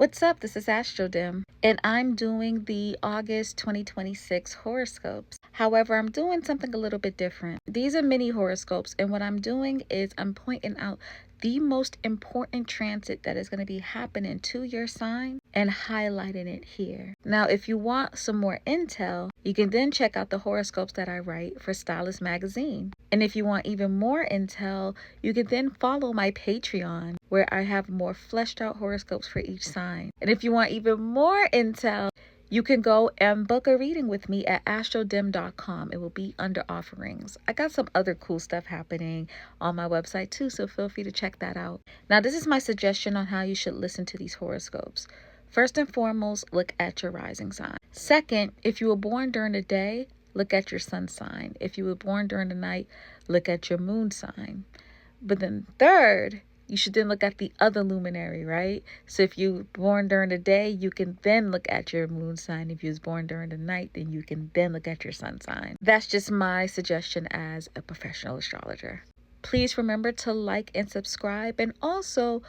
What's up? This is Astrodim, and I'm doing the August 2026 horoscopes. However, I'm doing something a little bit different. These are mini horoscopes, and what I'm doing is I'm pointing out the most important transit that is going to be happening to your sign and highlighting it here. Now, if you want some more intel, you can then check out the horoscopes that I write for Stylist Magazine. And if you want even more intel, you can then follow my Patreon, where I have more fleshed out horoscopes for each sign. And if you want even more intel, you can go and book a reading with me at astrodim.com. It will be under offerings. I got some other cool stuff happening on my website too, so feel free to check that out. Now, this is my suggestion on how you should listen to these horoscopes. First and foremost, look at your rising sign. Second, if you were born during the day, look at your sun sign. If you were born during the night, look at your moon sign. But then third, you should then look at the other luminary, right? So if you were born during the day, you can then look at your moon sign. If you was born during the night, then you can then look at your sun sign. That's just my suggestion as a professional astrologer. Please remember to like and subscribe, and also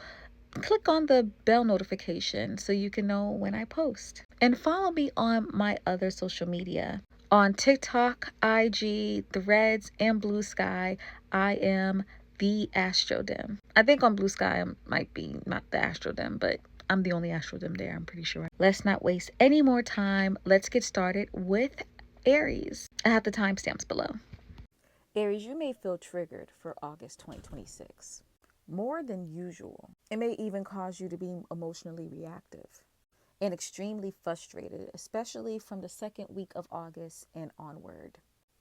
click on the bell notification so you can know when I post. And follow me on my other social media. On TikTok, IG, Threads, and Blue Sky, I am the Astrodim. I think on Blue Sky I might be not the Astrodim, but I'm the only Astrodim there, I'm pretty sure. Let's not waste any more time. Let's get started with Aries. I have the timestamps below. Aries, you may feel triggered for August 2026, more than usual. It may even cause you to be emotionally reactive and extremely frustrated, especially from the second week of August and onward.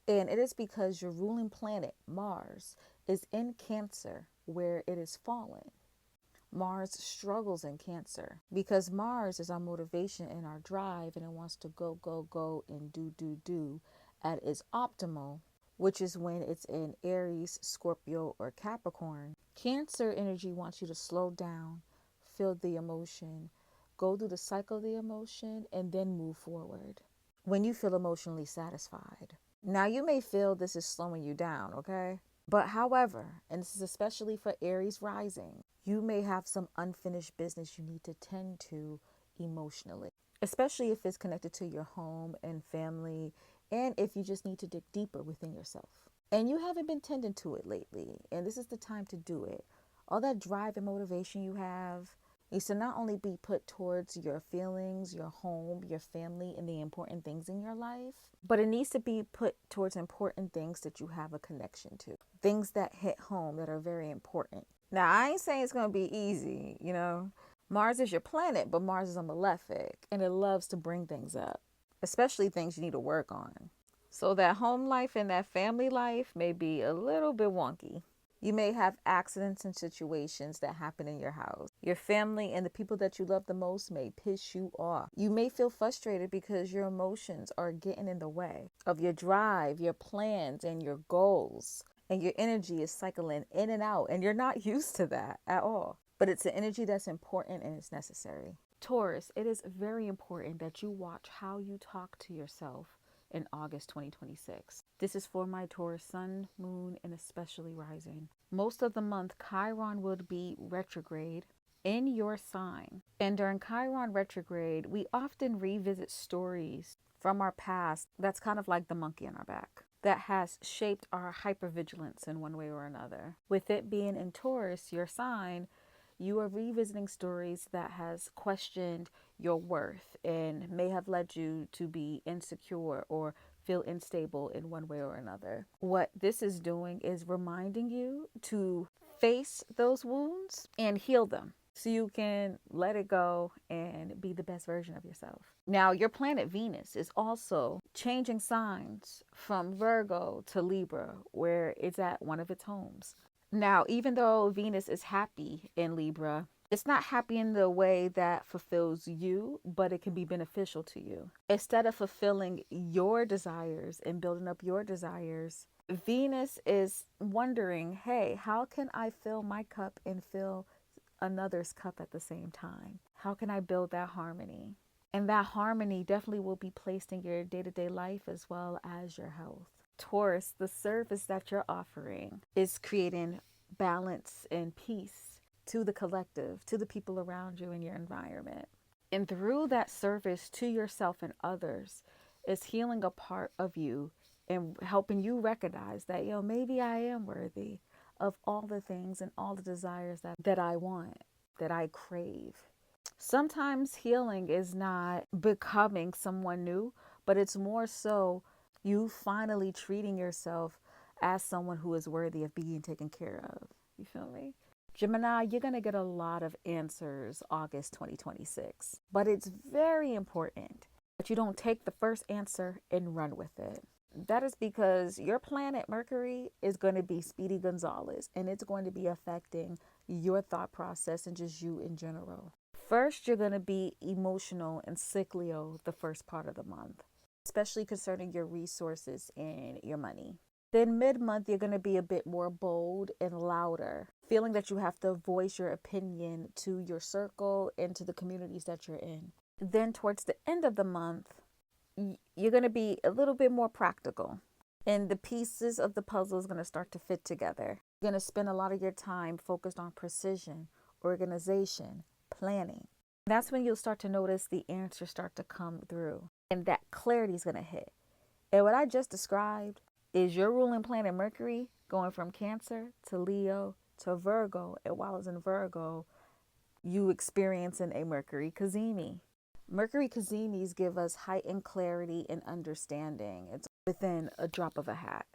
And it is because your ruling planet, Mars, is in Cancer, where it is fallen. Mars struggles in Cancer because Mars is our motivation and our drive, and it wants to go, go, go, and do at its optimal, which is when it's in Aries, Scorpio, or Capricorn. Cancer energy wants you to slow down, feel the emotion, go through the cycle of the emotion, and then move forward when you feel emotionally satisfied. Now, you may feel this is slowing you down, okay? But however, and this is especially for Aries rising, you may have some unfinished business you need to tend to emotionally, especially if it's connected to your home and family, and if you just need to dig deeper within yourself. And you haven't been tending to it lately, and this is the time to do it. All that drive and motivation you have needs to not only be put towards your feelings, your home, your family, and the important things in your life, but it needs to be put towards important things that you have a connection to. Things that hit home, that are very important. Now, I ain't saying it's going to be easy, Mars is your planet, but Mars is a malefic, and it loves to bring things up, especially things you need to work on. So that home life and that family life may be a little bit wonky. You may have accidents and situations that happen in your house. Your family and the people that you love the most may piss you off. You may feel frustrated because your emotions are getting in the way of your drive, your plans, and your goals. And your energy is cycling in and out, and you're not used to that at all. But it's an energy that's important and it's necessary. Taurus, it is very important that you watch how you talk to yourself in August 2026. This is for my Taurus sun, moon, and especially rising. Most of the month, Chiron will be retrograde in your sign. And during Chiron retrograde, we often revisit stories from our past that's kind of like the monkey on our back, that has shaped our hypervigilance in one way or another. With it being in Taurus, your sign, you are revisiting stories that has questioned your worth and may have led you to be insecure or feel unstable in one way or another. What this is doing is reminding you to face those wounds and heal them so you can let it go and be the best version of yourself. Now, your planet Venus is also changing signs from Virgo to Libra, where it's at one of its homes. Now, even though Venus is happy in Libra, it's not happy in the way that fulfills you, but it can be beneficial to you. Instead of fulfilling your desires and building up your desires, Venus is wondering, hey, how can I fill my cup and fill another's cup at the same time? How can I build that harmony? And that harmony definitely will be placed in your day-to-day life as well as your health. Taurus, the service that you're offering is creating balance and peace to the collective, to the people around you in your environment. And through that service to yourself and others is healing a part of you and helping you recognize that, maybe I am worthy of all the things and all the desires that I want, that I crave. Sometimes healing is not becoming someone new, but it's more so you finally treating yourself as someone who is worthy of being taken care of. You feel me? Gemini, you're going to get a lot of answers August 2026, but it's very important that you don't take the first answer and run with it. That is because your planet Mercury is going to be Speedy Gonzalez, and it's going to be affecting your thought process and just you in general. First, you're going to be emotional and cyclio the first part of the month, especially concerning your resources and your money. Then mid-month, you're going to be a bit more bold and louder, feeling that you have to voice your opinion to your circle and to the communities that you're in. Then towards the end of the month, you're going to be a little bit more practical, and the pieces of the puzzle is going to start to fit together. You're going to spend a lot of your time focused on precision, organization, planning. That's when you'll start to notice the answers start to come through, and that clarity is going to hit. And what I just described is your ruling planet Mercury going from Cancer to Leo to Virgo. And while it's in Virgo, you experiencing a Mercury Cazimi. Mercury Cazimis give us heightened clarity and understanding. It's within a drop of a hat.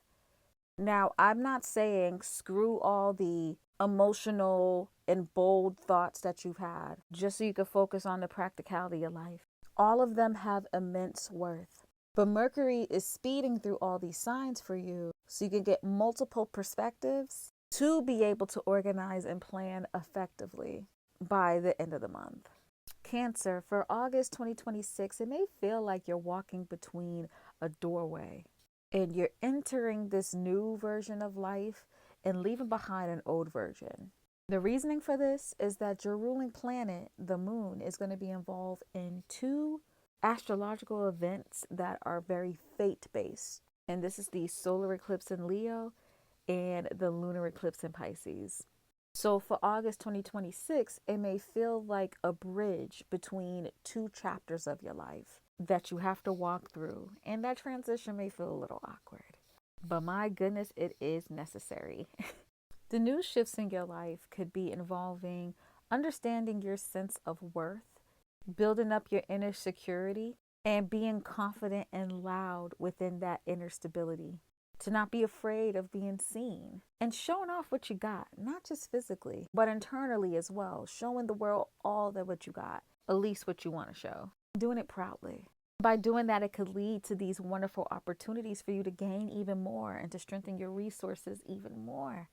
Now, I'm not saying screw all the emotional and bold thoughts that you've had just so you can focus on the practicality of life. All of them have immense worth. But Mercury is speeding through all these signs for you so you can get multiple perspectives to be able to organize and plan effectively by the end of the month. Cancer, for August 2026, it may feel like you're walking between a doorway and you're entering this new version of life and leaving behind an old version. The reasoning for this is that your ruling planet, the moon, is going to be involved in two astrological events that are very fate-based. And this is the solar eclipse in Leo and the lunar eclipse in Pisces. So for August 2026, it may feel like a bridge between two chapters of your life that you have to walk through. And that transition may feel a little awkward. But my goodness, it is necessary. The new shifts in your life could be involving understanding your sense of worth, building up your inner security, and being confident and loud within that inner stability. To not be afraid of being seen and showing off what you got, not just physically, but internally as well. Showing the world all that what you got, at least what you want to show. Doing it proudly. By doing that, it could lead to these wonderful opportunities for you to gain even more and to strengthen your resources even more.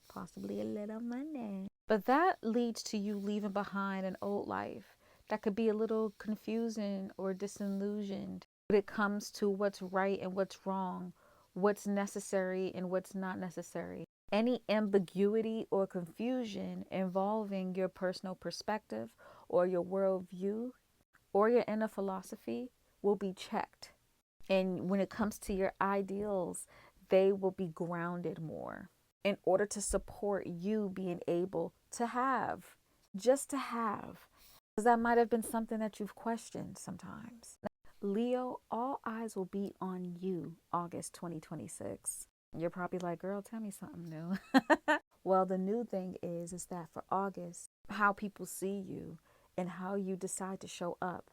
Possibly a little money. But that leads to you leaving behind an old life that could be a little confusing or disillusioned when it comes to what's right and what's wrong, what's necessary and what's not necessary. Any ambiguity or confusion involving your personal perspective or your worldview or your inner philosophy will be checked. And when it comes to your ideals, they will be grounded more in order to support you being able to have, just to have. Because that might have been something that you've questioned sometimes. Leo, all eyes will be on you August 2026. You're probably like, girl, tell me something new. Well, the new thing is that for August, how people see you and how you decide to show up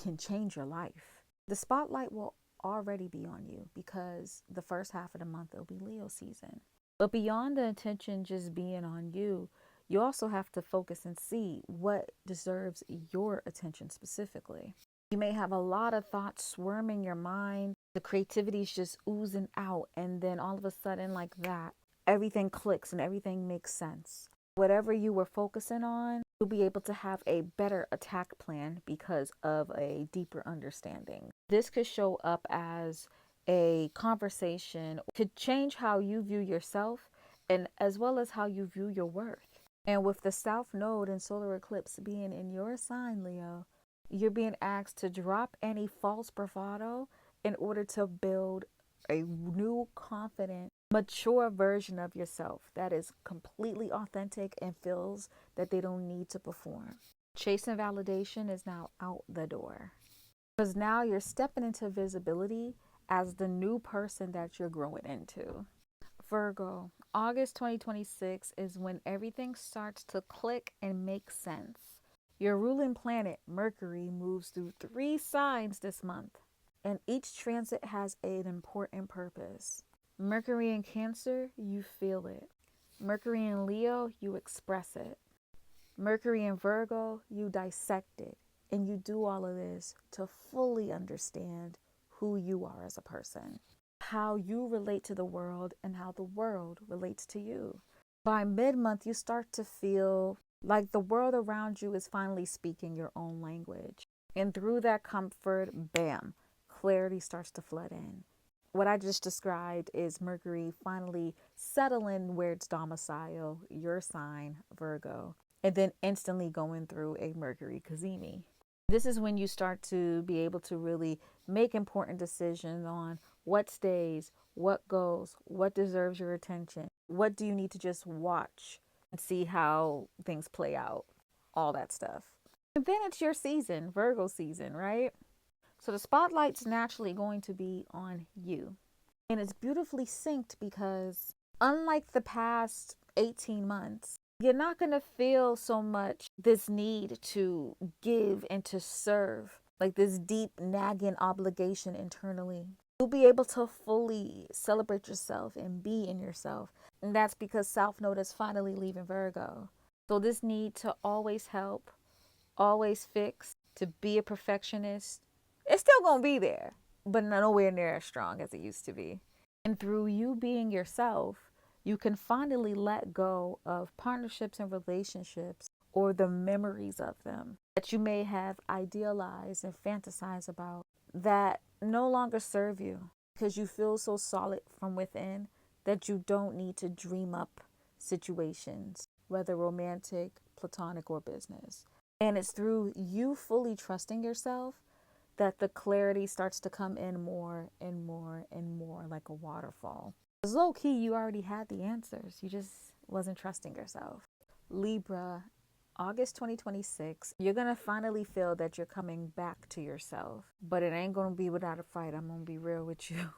can change your life. The spotlight will already be on you because the first half of the month it'll be Leo season. But beyond the attention just being on you, you also have to focus and see what deserves your attention specifically. You may have a lot of thoughts swarming your mind. The creativity is just oozing out. And then all of a sudden, like that, everything clicks and everything makes sense. Whatever you were focusing on, you'll be able to have a better attack plan because of a deeper understanding. This could show up as a conversation, could change how you view yourself and as well as how you view your worth. And with the South Node and solar eclipse being in your sign, Leo, you're being asked to drop any false bravado in order to build a new, confident, mature version of yourself that is completely authentic and feels that they don't need to perform. Chasing validation is now out the door. Because now you're stepping into visibility as the new person that you're growing into. Virgo, August 2026 is when everything starts to click and make sense. Your ruling planet, Mercury, moves through 3 signs this month, and each transit has an important purpose. Mercury in Cancer, you feel it. Mercury in Leo, you express it. Mercury in Virgo, you dissect it. And you do all of this to fully understand who you are as a person, how you relate to the world, and how the world relates to you. By mid-month, you start to feel like the world around you is finally speaking your own language. And through that comfort, bam, clarity starts to flood in. What I just described is Mercury finally settling where it's domicile, your sign, Virgo, and then instantly going through a Mercury cazimi. This is when you start to be able to really make important decisions on what stays, what goes, what deserves your attention, what do you need to just watch and see how things play out, all that stuff. And then it's your season, Virgo season, right? So the spotlight's naturally going to be on you. And it's beautifully synced because unlike the past 18 months, you're not going to feel so much this need to give and to serve, like this deep nagging obligation internally. You'll be able to fully celebrate yourself and be in yourself. And that's because South Node is finally leaving Virgo. So this need to always help, always fix, to be a perfectionist, it's still going to be there, but nowhere near as strong as it used to be. And through you being yourself, you can finally let go of partnerships and relationships or the memories of them that you may have idealized and fantasized about that no longer serve you because you feel so solid from within that you don't need to dream up situations, whether romantic, platonic, or business. And it's through you fully trusting yourself that the clarity starts to come in more and more and more like a waterfall. Because low key, you already had the answers. You just wasn't trusting yourself. Libra, August 2026, you're going to finally feel that you're coming back to yourself. But it ain't going to be without a fight. I'm going to be real with you.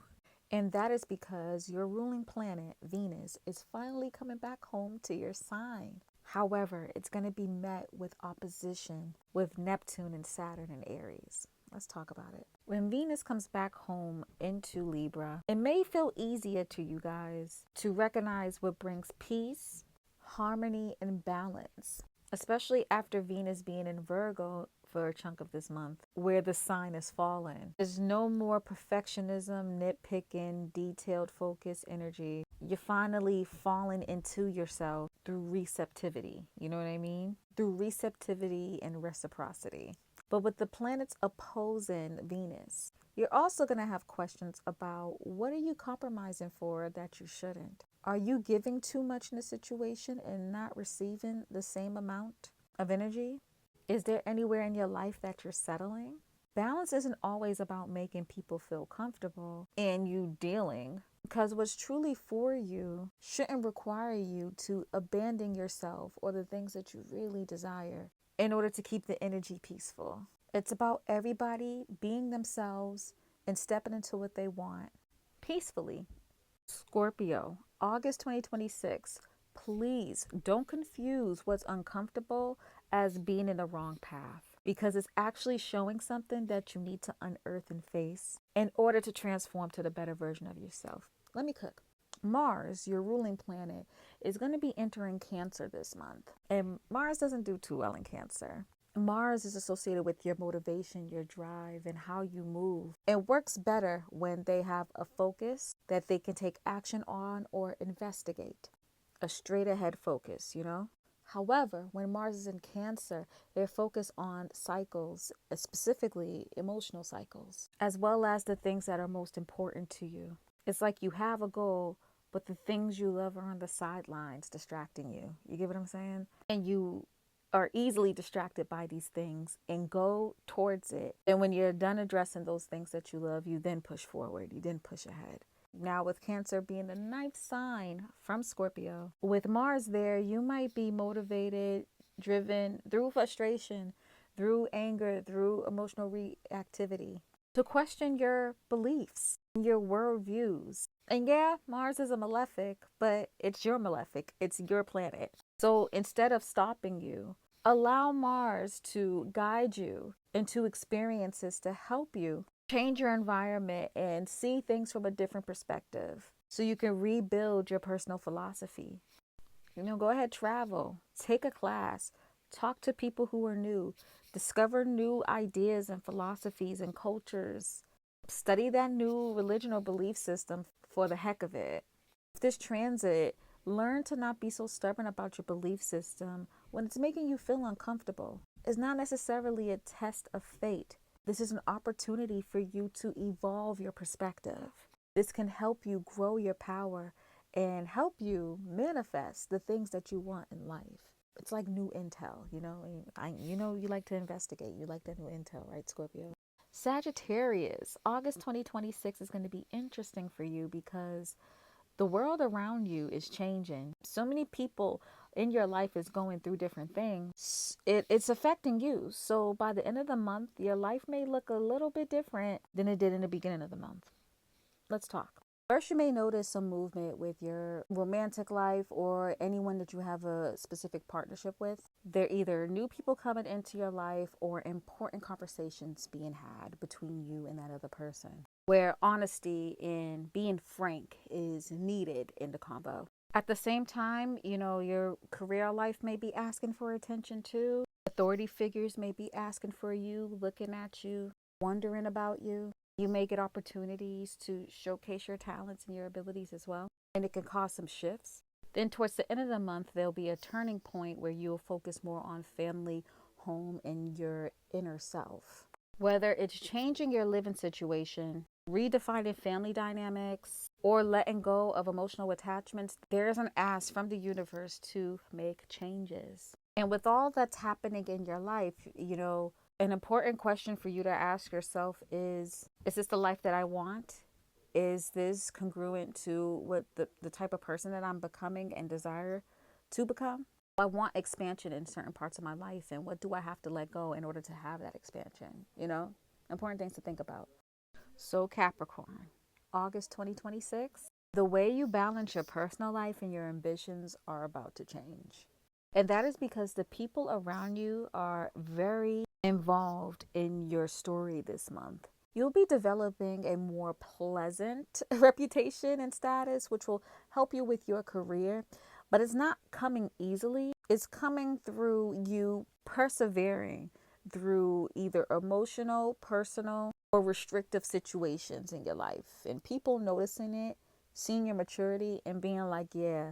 And that is because your ruling planet, Venus, is finally coming back home to your sign. However, it's going to be met with opposition with Neptune and Saturn and Aries. Let's talk about it. When Venus comes back home into Libra, it may feel easier to you guys to recognize what brings peace, harmony, and balance, especially after Venus being in Virgo for a chunk of this month, where the sign is fallen. There's no more perfectionism, nitpicking, detailed focus energy. You're finally falling into yourself through receptivity. You know what I mean? Through receptivity and reciprocity. But with the planets opposing Venus, you're also going to have questions about what are you compromising for that you shouldn't? Are you giving too much in a situation and not receiving the same amount of energy? Is there anywhere in your life that you're settling? Balance isn't always about making people feel comfortable and you dealing, because what's truly for you shouldn't require you to abandon yourself or the things that you really desire in order to keep the energy peaceful. It's about everybody being themselves and stepping into what they want peacefully. Scorpio, August 2026. Please don't confuse what's uncomfortable as being in the wrong path, because it's actually showing something that you need to unearth and face in order to transform to the better version of yourself. Let me cook. Mars, your ruling planet, is going to be entering Cancer this month. And Mars doesn't do too well in Cancer. Mars is associated with your motivation, your drive, and how you move. It works better when they have a focus that they can take action on or investigate. A straight ahead focus, you know? However, when Mars is in Cancer, they're focused on cycles, specifically emotional cycles, as well as the things that are most important to you. It's like you have a goal, but the things you love are on the sidelines distracting you. You get what I'm saying? And you are easily distracted by these things and go towards it. And when you're done addressing those things that you love, you then push forward. You then push ahead. Now with Cancer being the 9th sign from Scorpio, with Mars there, you might be motivated driven through frustration, through anger, through emotional reactivity, to question your beliefs, your worldviews. And yeah, Mars is a malefic, but it's your malefic, it's your planet. So instead of stopping you, allow Mars to guide you into experiences to help you change your environment and see things from a different perspective so you can rebuild your personal philosophy. Go ahead, travel, take a class, talk to people who are new, discover new ideas and philosophies and cultures, study that new religion or belief system for the heck of it. This transit, learn to not be so stubborn about your belief system when it's making you feel uncomfortable. It's not necessarily a test of fate. This is an opportunity for you to evolve your perspective. This can help you grow your power and help you manifest the things that you want in life. It's like new intel, you like to investigate. You like that new intel, right, Scorpio? Sagittarius, August 2026 is going to be interesting for you because the world around you is changing. So many people in your life is going through different things. It's affecting you. So by the end of the month, your life may look a little bit different than it did in the beginning of the month. Let's talk. First, you may notice some movement with your romantic life or anyone that you have a specific partnership with. They're either new people coming into your life or important conversations being had between you and that other person, where honesty and being frank is needed in the convo. At the same time, your career life may be asking for attention too. Authority figures may be asking for you, looking at you, wondering about you. You may get opportunities to showcase your talents and your abilities as well, and it can cause some shifts. Then towards the end of the month, there'll be a turning point where you'll focus more on family, home, and your inner self. Whether it's changing your living situation, redefining family dynamics, or letting go of emotional attachments, there is an ask from the universe to make changes. And with all that's happening in your life, an important question for you to ask yourself is this the life that I want? Is this congruent to what the type of person that I'm becoming and desire to become? I want expansion in certain parts of my life, and what do I have to let go in order to have that expansion? Important things to think about. So Capricorn, August 2026, the way you balance your personal life and your ambitions are about to change. And that is because the people around you are very involved in your story this month. You'll be developing a more pleasant reputation and status, which will help you with your career. But it's not coming easily. It's coming through you persevering through either emotional, personal, or restrictive situations in your life. And people noticing it, seeing your maturity, and being like, yeah,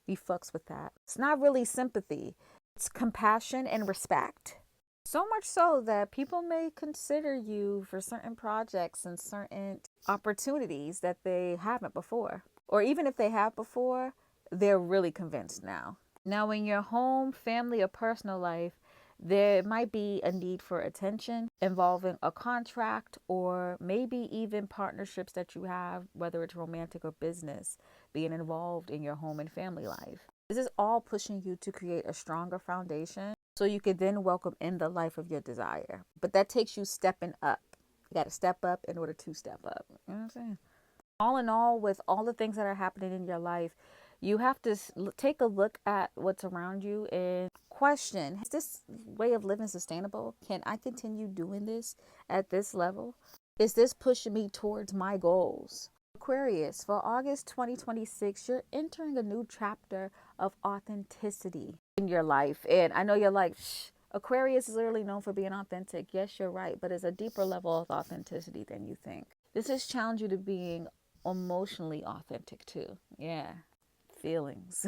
we fucks with that. It's not really sympathy. It's compassion and respect. So much so that people may consider you for certain projects and certain opportunities that they haven't before. Or even if they have before, they're really convinced now. Now, in your home, family, or personal life, there might be a need for attention involving a contract or maybe even partnerships that you have, whether it's romantic or business, being involved in your home and family life. This is all pushing you to create a stronger foundation so you can then welcome in the life of your desire. But that takes you stepping up. You got to step up in order to step up. You know what I'm saying? All in all, with all the things that are happening in your life, you have to take a look at what's around you and question, is this way of living sustainable? Can I continue doing this at this level? Is this pushing me towards my goals? Aquarius, for August 2026, you're entering a new chapter of authenticity in your life. And I know you're like, Aquarius is literally known for being authentic. Yes, you're right, but it's a deeper level of authenticity than you think. This has challenged you to being emotionally authentic too. Yeah. Feelings.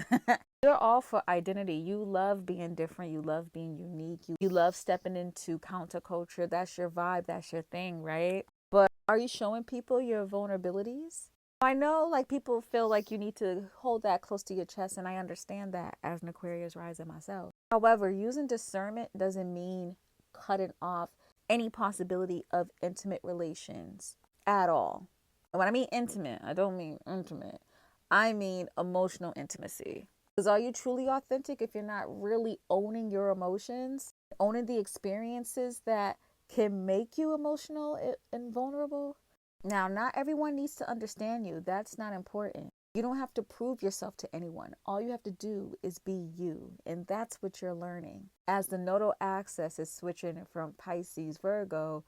You're all for identity. You love being different. You love being unique. You love stepping into counterculture. That's your vibe. That's your thing, right? But are you showing people your vulnerabilities? I know like people feel like you need to hold that close to your chest, and I understand that as an Aquarius rising myself. However, using discernment doesn't mean cutting off any possibility of intimate relations at all. And when I mean intimate, I don't mean intimate. I mean emotional intimacy. Because are you truly authentic if you're not really owning your emotions, owning the experiences that can make you emotional and vulnerable? Now, not everyone needs to understand you. That's not important. You don't have to prove yourself to anyone. All you have to do is be you. And that's what you're learning. As the nodal axis is switching from Pisces, Virgo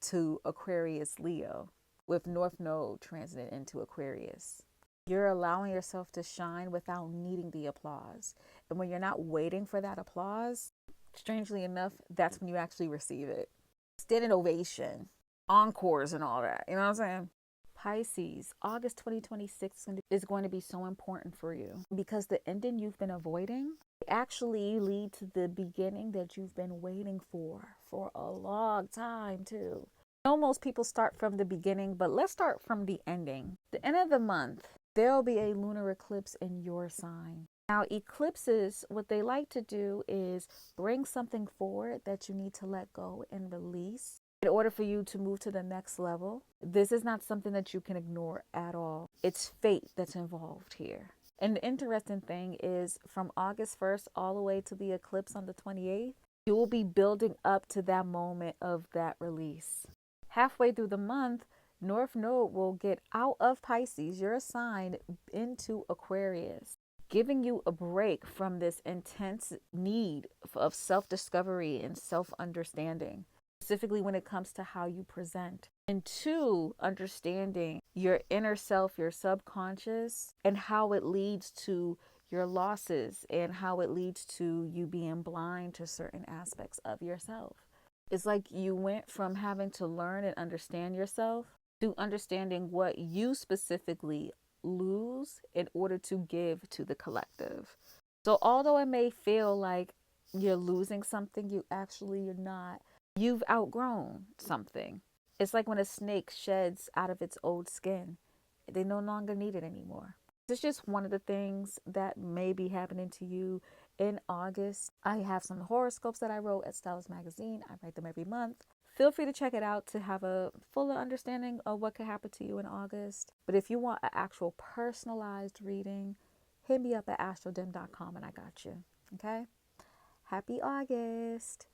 to Aquarius, Leo, with North Node transiting into Aquarius. You're allowing yourself to shine without needing the applause. And when you're not waiting for that applause, strangely enough, that's when you actually receive it. Standing ovation, encores, and all that. You know what I'm saying? Pisces, August 2026 is going to be so important for you because the ending you've been avoiding actually lead to the beginning that you've been waiting for a long time too. I know most people start from the beginning, but let's start from the ending. The end of the month, there'll be a lunar eclipse in your sign. Now, eclipses, what they like to do is bring something forward that you need to let go and release in order for you to move to the next level. This is not something that you can ignore at all. It's fate that's involved here. And the interesting thing is from August 1st all the way to the eclipse on the 28th, you will be building up to that moment of that release. Halfway through the month, North Node will get out of Pisces, your sign, into Aquarius, giving you a break from this intense need of self-discovery and self-understanding, specifically when it comes to how you present, and two, understanding your inner self, your subconscious, and how it leads to your losses and how it leads to you being blind to certain aspects of yourself. It's like you went from having to learn and understand yourself to understanding what you specifically lose in order to give to the collective. So although it may feel like you're losing something, you're not. You've outgrown something. It's like when a snake sheds out of its old skin, they no longer need it anymore. It's just one of the things that may be happening to you in August. I have some horoscopes that I wrote at Stylist Magazine. I write them every month. Feel free to check it out to have a fuller understanding of what could happen to you in August. But if you want an actual personalized reading, hit me up at astrodim.com and I got you. Okay? Happy August.